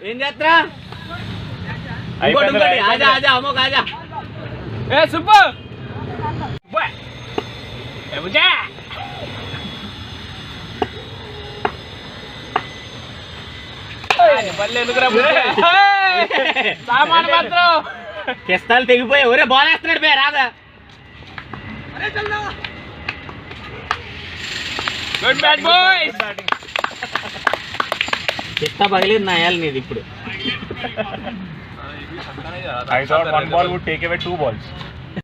ఏం చేస్తా ఆజా ఆజా అమ్మోక ఆజా ఏ సుబ్బు సామాన్ మాత్రం కిస్తాలు తెగిపోయి ఒరే బాల్ వేస్తున్నాడు బే రాదా గుడ్ బ్యాట్ బాయ్స్ కిస్తా పగిలింది నా యాల్ నీది ఇప్పుడు I thought one ball would take away 2 balls.